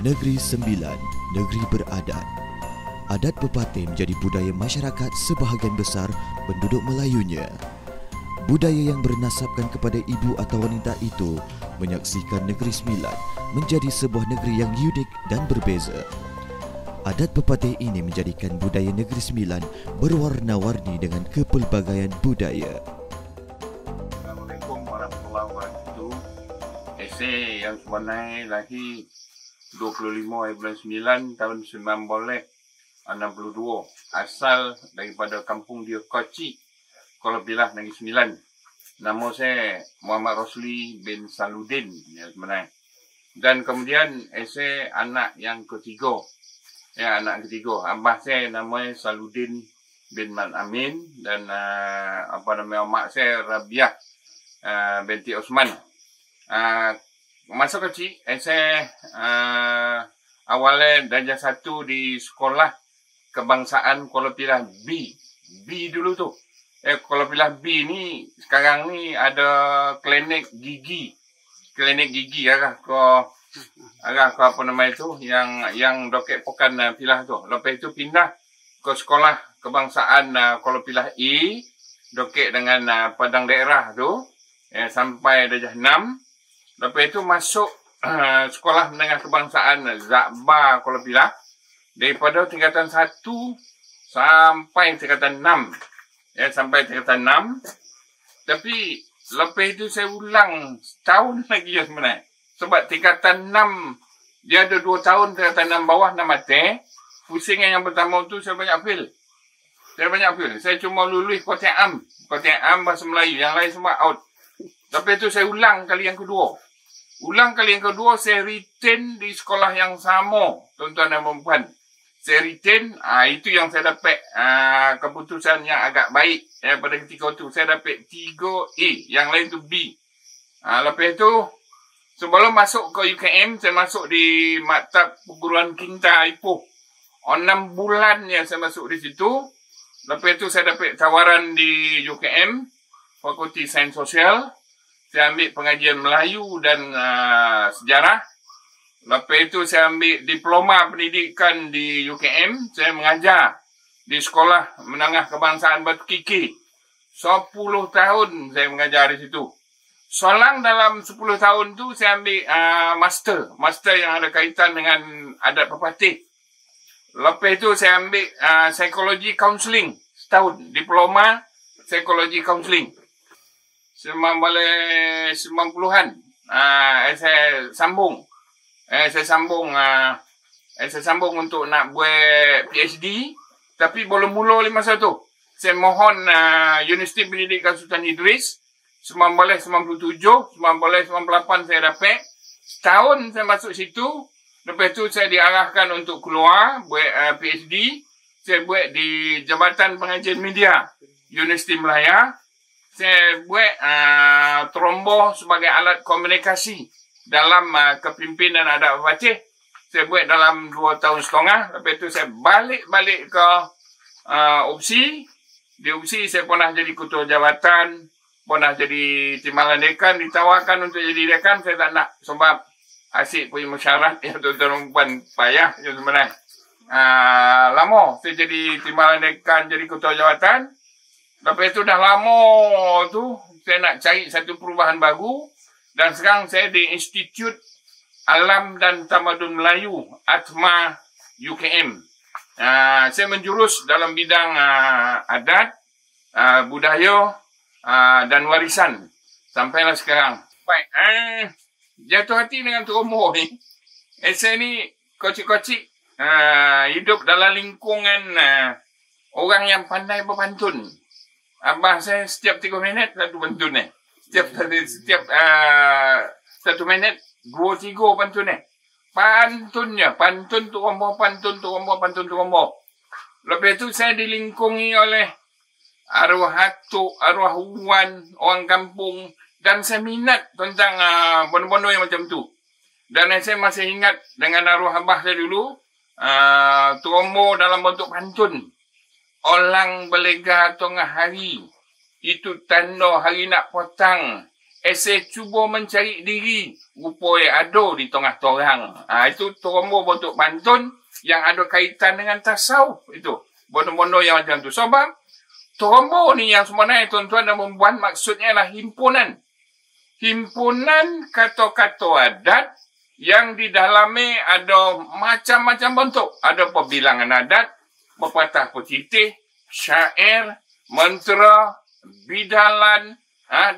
Negeri Sembilan, negeri beradat. Adat pepatih menjadi budaya masyarakat sebahagian besar penduduk Melayunya. Budaya yang bernasabkan kepada ibu atau wanita itu menyaksikan Negeri Sembilan menjadi sebuah negeri yang unik dan berbeza. Adat pepatih ini menjadikan budaya Negeri Sembilan berwarna-warni dengan kepelbagaian budaya. Assalamualaikum warahmatullahi wabarakatuh. Esei yang sebenarnya lahir 25 bulan 9 tahun 1962. Asal daripada kampung dia Koci, Kuala Pilah, Negeri Sembilan. Nama saya Muhammad Rosli bin Saludin ya, sebenarnya. Dan kemudian saya anak yang ketiga. Ya, anak ketiga. Abah saya namanya Saludin bin Man Amin dan mak saya Rabiah binti Osman. Masa kecil saya awalnya darjah 1 di sekolah kebangsaan Kuala Pilah B. B dulu tu. Kuala Pilah B ni sekarang ni ada klinik gigi. Klinik gigi arah ke apa nama itu yang Dokek Pokan Pilah tu. Lepas itu pindah ke sekolah kebangsaan Kuala Pilah E, Dokek dengan Padang Daerah tu sampai darjah 6. Lepas itu masuk sekolah menengah kebangsaan Zakbar Kuala Pilah daripada tingkatan 1 sampai tingkatan 6. Sampai tingkatan 6. Tapi lepas itu saya ulang setahun lagi sebenarnya. Sebab tingkatan 6 dia ada 2 tahun, tingkatan 6 bawah 6 mati. Pusingan yang pertama tu saya banyak fail. Saya cuma lulus Kotiak Am bahasa Melayu, yang lain semua out. Lepas itu saya ulang kali yang kedua. Saya retain di sekolah yang sama, tuan-tuan dan puan-puan. Saya retain, itu yang saya dapat keputusan yang agak baik. Pada ketika itu saya dapat 3A, yang lain tu B. Lepas itu, sebelum masuk ke UKM, saya masuk di Maktab Perguruan Kinta Ipoh. 6 bulan yang saya masuk di situ. Lepas itu saya dapat tawaran di UKM, Fakulti Sains Sosial. Saya ambil pengajian Melayu dan sejarah. Lepas itu saya ambil diploma pendidikan di UKM. Saya mengajar di Sekolah Menengah Kebangsaan Batu Kiki. 10 tahun saya mengajar di situ. Solang dalam 10 tahun tu saya ambil master yang ada kaitan dengan adat pepatih. Lepas itu saya ambil psikologi counselling setahun, diploma psikologi counselling. 90-an saya sambung. Saya sambung untuk nak buat PhD, tapi belum mula masa tu. Saya mohon Universiti Pendidikan Sultan Idris 1997, 1998 saya dapat. Setahun saya masuk situ. Lepas tu saya diarahkan untuk keluar buat PhD. Saya buat di Jabatan Pengajian Media Universiti Melaya. Saya buat tromboh sebagai alat komunikasi dalam kepimpinan adat pepatih. Saya buat dalam 2 tahun setengah. Lepas tu saya balik ke UPSI. Di UPSI saya pernah jadi ketua jabatan, pernah jadi timbalan dekan, ditawarkan untuk jadi dekan. Saya tak nak sebab asyik punya mesyuarat yang tuan-tuan perempuan payah yang sebenarnya. Lama saya jadi timbalan dekan, jadi ketua jawatan. Lepas itu dah lama tu saya nak cari satu perubahan baru. Dan sekarang saya di Institut Alam dan Tamadun Melayu, ATMA UKM. Saya menjurus dalam bidang adat, budaya dan warisan. Sampailah sekarang. Baik, jatuh hati dengan Tok Omor ni. Saya ni kocik-kocik hidup dalam lingkungan orang yang pandai berpantun. Abah saya setiap 3 minit satu pantun ni. Setiap 1 minit 2-3 pantun ni. Pantunnya, pantun Tok Omor, pantun Tok Omor, pantun Tok Omor. Lepas tu saya dilingkungi oleh arwah atuk, arwah uwan, orang kampung. Dan saya minat tentang bondo-bondo yang macam tu. Dan saya masih ingat dengan arwah abah saya dulu. Tok Omor dalam bentuk pantun. Orang belega tengah hari. Itu tanda hari nak potang. Saya cuba mencari diri. Rupanya ada di tengah torang. Itu Torombo bentuk pantun yang ada kaitan dengan tasawuf. Itu. Bondo-bondo yang macam tu. Sebab Torombo ni yang sebenarnya tuan-tuan dan perempuan maksudnya adalah himpunan. Himpunan kata-kata adat yang di dalamnya ada macam-macam bentuk. Ada perbilangan adat, pepatah petitih, syair, mentera, bidalan,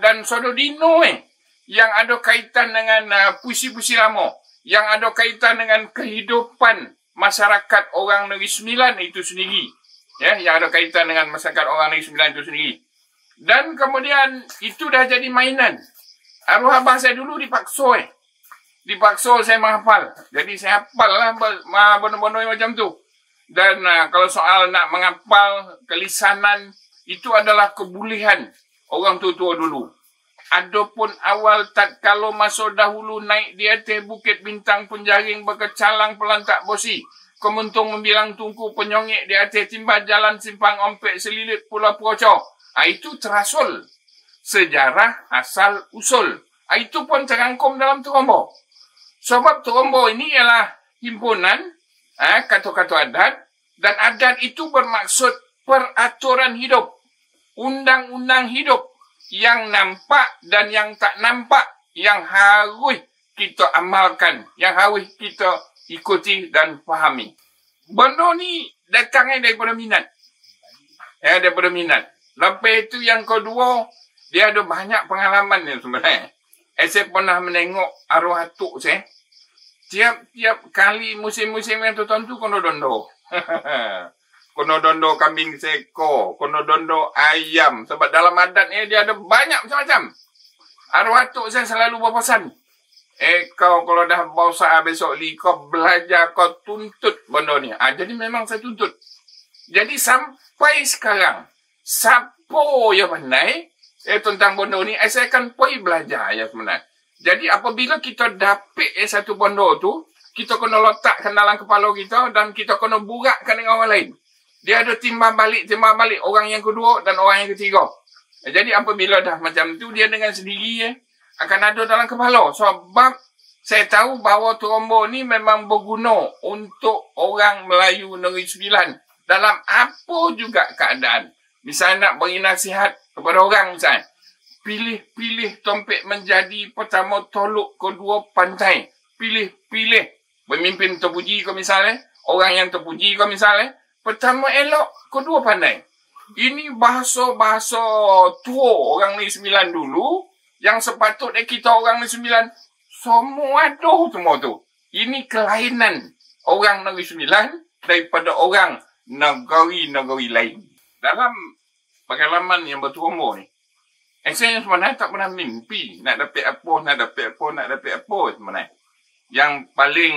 dan sododino yang ada kaitan dengan puisi-puisi lama, yang ada kaitan dengan kehidupan masyarakat orang Negeri Sembilan itu sendiri. Ya, yang ada kaitan dengan masyarakat orang Negeri Sembilan itu sendiri. Dan kemudian itu dah jadi mainan. Arwah abah saya dulu dipaksa Dipaksa saya menghafal. Jadi saya hafal lah bono-bono macam tu. Dan kalau soal nak menghafal kelisanan, itu adalah kebolehan orang tua-tua dulu. Adapun awal tatkala masa dahulu naik di atas bukit bintang penjaring berkecalang pelantak bosi. Kemuntung membilang tungku penyongek di atas timbah jalan simpang ompek selilit pulau Procor. Itu terasul. Sejarah asal usul. Itu pun terangkum dalam Torombo. Sebab Torombo ini ialah himpunan kata-kata adat. Dan adat itu bermaksud peraturan hidup. Undang-undang hidup. Yang nampak dan yang tak nampak. Yang harus kita amalkan. Yang harus kita ikuti dan fahami. Benda ni datangnya daripada minat. Daripada minat. Lepas itu yang kedua, dia ada banyak pengalaman ni sebenarnya. Saya pernah menengok arwah atuk saya. Tiap kali musim-musim yang tertentu kono dondo. Kono dondo kambing seko, kono dondo ayam. Sebab dalam adatnya dia ada banyak macam-macam. Arwah atuk saya selalu berpesan. Kau kalau dah bosan besok ni, kau belajar, kau tuntut benda ni. Jadi memang saya tuntut. Jadi sampai sekarang, siapa yang pandai tentang benda ni, saya akan pergi belajar ya sebenarnya. Jadi apabila kita dapat satu benda tu, kita kena letakkan dalam kepala kita dan kita kena burakkan dengan orang lain. Dia ada timbang balik orang yang kedua dan orang yang ketiga. Jadi apabila dah macam tu, dia dengan sendiri akan ada dalam kepala. Sebab saya tahu bahawa Torombo ni memang berguna untuk orang Melayu Negeri Sembilan dalam apa juga keadaan. Misalnya nak beri nasihat kepada orang misalnya. Pilih-pilih tompek menjadi pertama toluk kedua pantai. Pilih-pilih pemimpin terpuji kau misalnya. Orang yang terpuji kau misalnya. Pertama elok, kedua pandai. Ini bahasa-bahasa tua orang Negeri Sembilan dulu. Yang sepatutnya kita orang Negeri Sembilan semua ada semua tu. Ini kelainan orang Negeri Sembilan daripada orang negeri-negeri lain. Dalam pengalaman yang berterumur ni, saya sebenarnya tak pernah mimpi nak dapat apa sebenarnya. Yang paling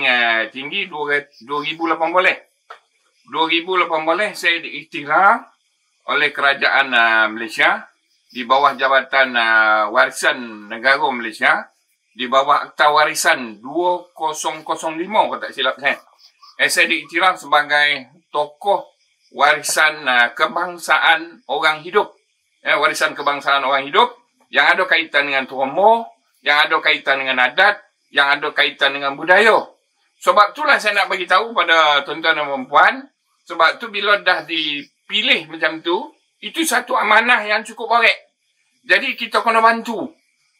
tinggi 2018. 2018 saya diiktiraf oleh kerajaan Malaysia di bawah Jabatan Warisan Negara Malaysia, di bawah Akta Warisan 2005 kalau tak silap saya. Saya diiktiraf sebagai tokoh warisan kebangsaan orang hidup. Warisan kebangsaan orang hidup yang ada kaitan dengan Torombo, yang ada kaitan dengan adat, yang ada kaitan dengan budaya. Sebab itulah saya nak bagi tahu pada tuan-tuan dan puan-puan, sebab tu bila dah dipilih macam tu, itu satu amanah yang cukup baik. Jadi kita kena bantu.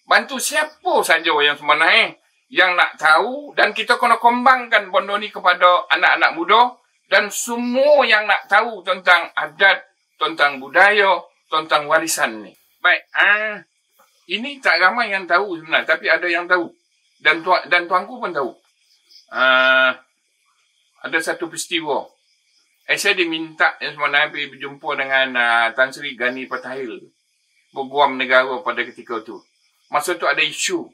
Bantu siapa saja yang sebenarnya yang nak tahu, dan kita kena kembangkan benda ni kepada anak-anak muda dan semua yang nak tahu tentang adat, tentang budaya, tentang warisan ni. Baik, ini tak ramai yang tahu sebenarnya, tapi ada yang tahu. Dan tuanku pun tahu. Ada satu peristiwa. Saya diminta yang sebenarnya pergi berjumpa dengan Tan Sri Gani Patahil, Peguam Negara pada ketika itu. Masa tu ada isu.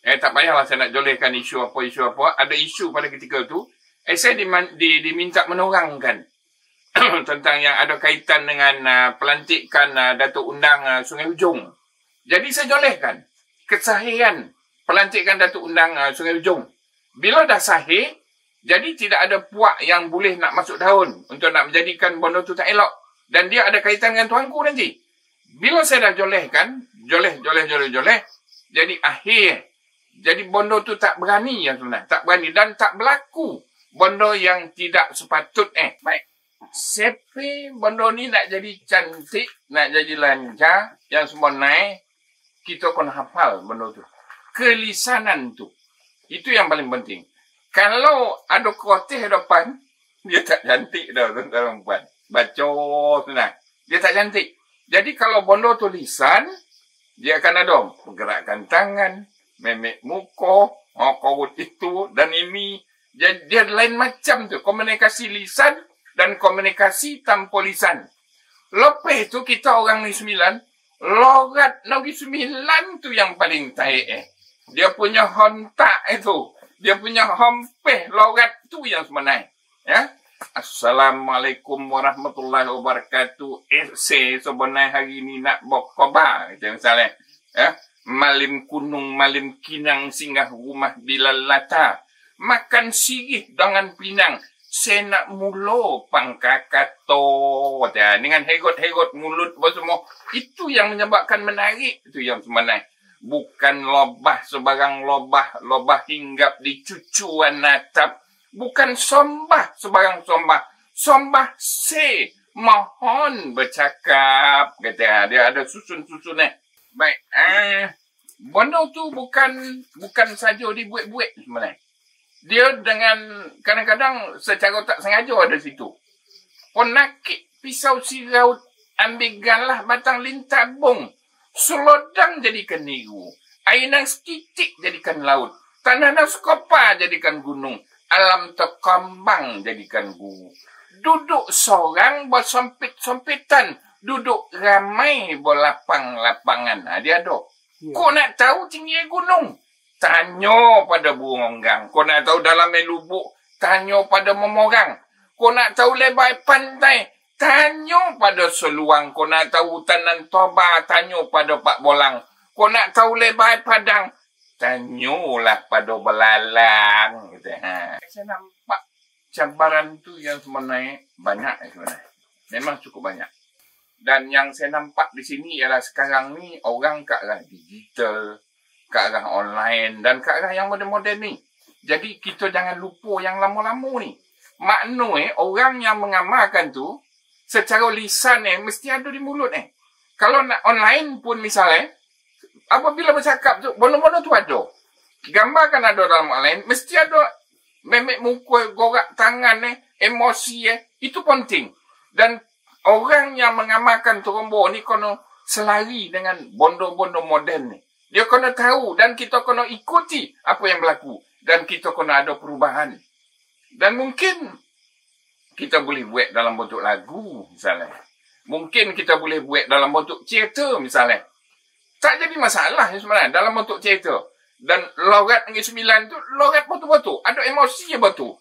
Tak payahlah saya nak jolehkan isu apa. Ada isu pada ketika itu. Saya diminta menerangkan tentang yang ada kaitan dengan pelantikan Datuk Undang Sungai Ujong. Jadi saya jolehkan kesahihan pelantikan Datuk Undang Sungai Ujong. Bila dah sahih, jadi tidak ada puak yang boleh nak masuk daun untuk nak menjadikan benda tu tak elok. Dan dia ada kaitan dengan tuanku nanti. Bila saya dah jolehkan, joleh, Jadi akhir. Jadi bondo tu tak berani yang sebenarnya. Tak berani dan tak berlaku. Bondo yang tidak sepatut. Baik. Siapa bondo ni nak jadi cantik, nak jadi lancar, yang semua naik, kita kena hafal bondo tu. Kelisanan tu. Itu yang paling penting. Kalau ada khoteh depan, dia tak cantik dah tuan-tuan puan. Baca senang. Dia tak cantik. Jadi kalau bondo tu lisan, dia akan ada pergerakan tangan, memek muka, korut itu dan ini. Dia lain macam tu. Komunikasi lisan dan komunikasi tanpa lisan. Lepas tu kita orang ni 9, logat Negeri Sembilan tu yang paling taik. Dia punya hontak itu. Dia punya hompeh logat tu yang sebenarnya. Ya. Assalamualaikum warahmatullahi wabarakatuh. Sebenarnya hari ni nak bokoba. Misalnya. Ya. Malim kunung, malim kinang singgah rumah bila lata. Makan sigih dengan pinang. Saya nak mulo pangkakato. Dengan hegot-hegot mulut semua. Itu yang menyebabkan menarik. Itu yang sebenarnya. Bukan lobah sebarang lobah. Lobah hinggap di cucuan atap. Bukan sombah sebarang sombah. Sombah se. Mohon bercakap. Kata dia ada susun-susunnya. Baik. Bondo tu bukan saja dibuat-buat sebenarnya. Dia dengan kadang-kadang secara tak sengaja ada situ. Ponakit pisau siraut ambil galah batang lintabung. Selodang jadikan niru. Air nang setitik jadikan laut. Tanah nang skopa jadikan gunung. Alam terkambang jadikan guru. Duduk seorang bersompit-sompitan. Duduk ramai berlapang-lapangan. Dia ada. Kau nak tahu tinggi gunung? Tanya pada burung onggang. Kau nak tahu dalam lubuk? Tanya pada memorang. Kau nak tahu lebar pantai? Tanya pada seluang. Kau nak tahu hutan dan toba? Tanya pada Pak Bolang. Kau nak tahu lebar padang? Tanyalah pada belalang. Saya nampak cabaran tu yang sebenarnya banyak sebenarnya. Memang cukup banyak. Dan yang saya nampak di sini ialah sekarang ni orang ke arah digital, ke arah online dan ke arah yang moden-moden ni. Jadi kita jangan lupa yang lama-lama ni. Makna orang yang mengamalkan tu secara lisan mesti ada di mulut Kalau nak online pun misalnya, apabila bercakap tu, bono-bono tu ada. Gambar kan ada dalam online, mesti ada memek muka, gorak tangan emosi itu penting. Dan orang yang mengamalkan terombo ni kena selari dengan bondo-bondo moden ni. Dia kena tahu dan kita kena ikuti apa yang berlaku. Dan kita kena ada perubahan. Dan mungkin kita boleh buat dalam bentuk lagu misalnya. Mungkin kita boleh buat dalam bentuk cerita misalnya. Tak jadi masalah sebenarnya dalam bentuk cerita. Dan logat Negeri Sembilan tu logat betul-betul. Ada emosi betul.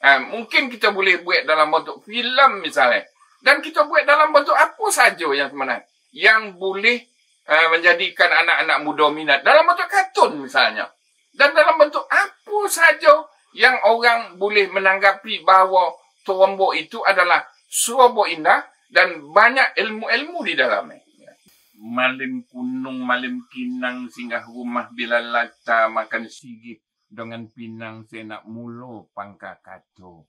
Mungkin kita boleh buat dalam bentuk filem misalnya. Dan kita buat dalam bentuk apa saja yang sebenarnya. Yang boleh menjadikan anak-anak muda minat. Dalam bentuk kartun misalnya. Dan dalam bentuk apa saja yang orang boleh menanggapi bahawa terombo itu adalah serba indah dan banyak ilmu-ilmu di dalamnya. Malim kunung, malim kinang, singgah rumah bila lata makan sigit dengan pinang saya nak mulu pangkakato.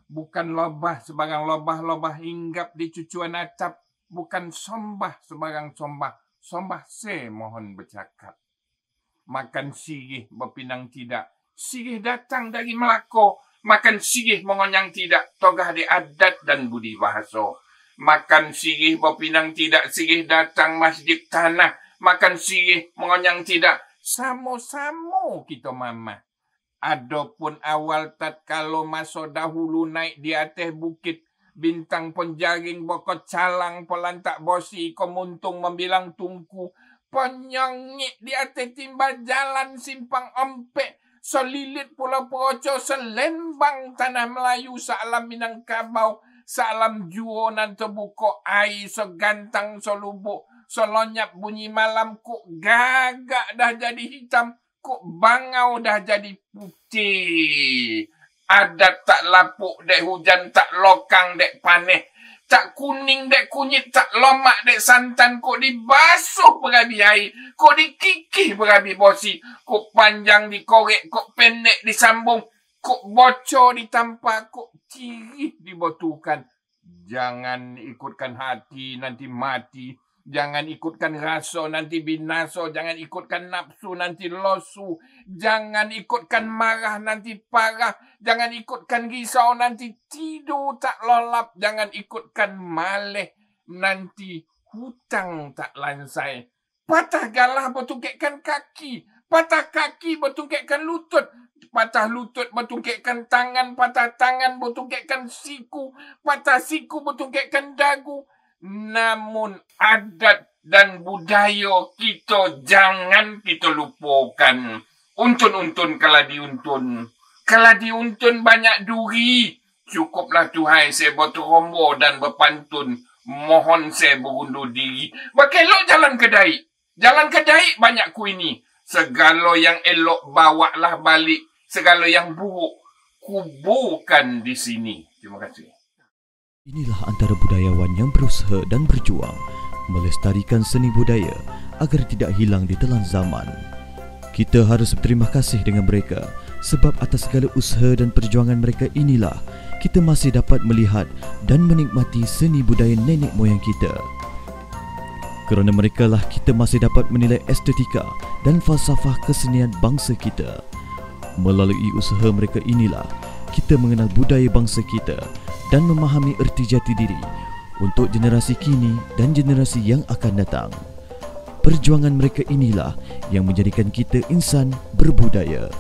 Bukan lobah sebarang lobah hinggap di cucuan atap. Bukan sombah sebarang sombah. Sombah saya mohon bercakap. Makan sigih berpinang tidak. Sigih datang dari Melaka. Makan sigih mengonyang tidak. Togah di adat dan budi bahasa. Makan sigih berpinang tidak. Sigih datang masjid tanah. Makan sigih mengonyang tidak. Sama-sama kita mama. Adapun awal tatkala masa dahulu naik di atas bukit. Bintang penjaring bokot calang pelantak bosi. Kemuntung membilang tungku. Penyongik di atas timba jalan simpang empek. Selilit pula peroco selembang tanah Melayu. Salam Minangkabau. Salam juo nan terbuka air segantang selubuk. Selonyap bunyi malam kok gagak dah jadi hitam. Kok bangau dah jadi putih. Adat tak lapuk dek hujan tak lokang dek paneh. tak kuning dek kunyit, tak lomak dek santan, kok dibasuh berabi air, kok dikikih berabi bosi, kok panjang dikorek, kok pendek disambung, kok bocor ditampar, kok tirih dibotukan. Jangan ikutkan hati, nanti mati. Jangan ikutkan rasa, nanti binasa. Jangan ikutkan nafsu, nanti losu. Jangan ikutkan marah, nanti parah. Jangan ikutkan risau, nanti tidur tak lolap. Jangan ikutkan maleh, nanti hutang tak lansai. Patah galah bertungkekkan kaki. Patah kaki bertungkekkan lutut. Patah lutut bertungkekkan tangan. Patah tangan bertungkekkan siku. Patah siku bertungkekkan dagu. Namun adat dan budaya kita jangan kita lupakan. Untun-untun kala diuntun. Kala diuntun banyak duri. Cukuplah Tuhai saya berterombo dan berpantun. Mohon saya berundur diri. Berkelok jalan kedai. Jalan kedai banyak kuini. Segala yang elok bawalah balik. Segala yang buruk kuburkan di sini. Terima kasih. Inilah antara budayawan yang berusaha dan berjuang melestarikan seni budaya agar tidak hilang di telan zaman. Kita harus berterima kasih dengan mereka sebab atas segala usaha dan perjuangan mereka inilah kita masih dapat melihat dan menikmati seni budaya nenek moyang kita. Kerana mereka lah kita masih dapat menilai estetika dan falsafah kesenian bangsa kita. Melalui usaha mereka inilah kita mengenal budaya bangsa kita dan memahami erti jati diri untuk generasi kini dan generasi yang akan datang. Perjuangan mereka inilah yang menjadikan kita insan berbudaya.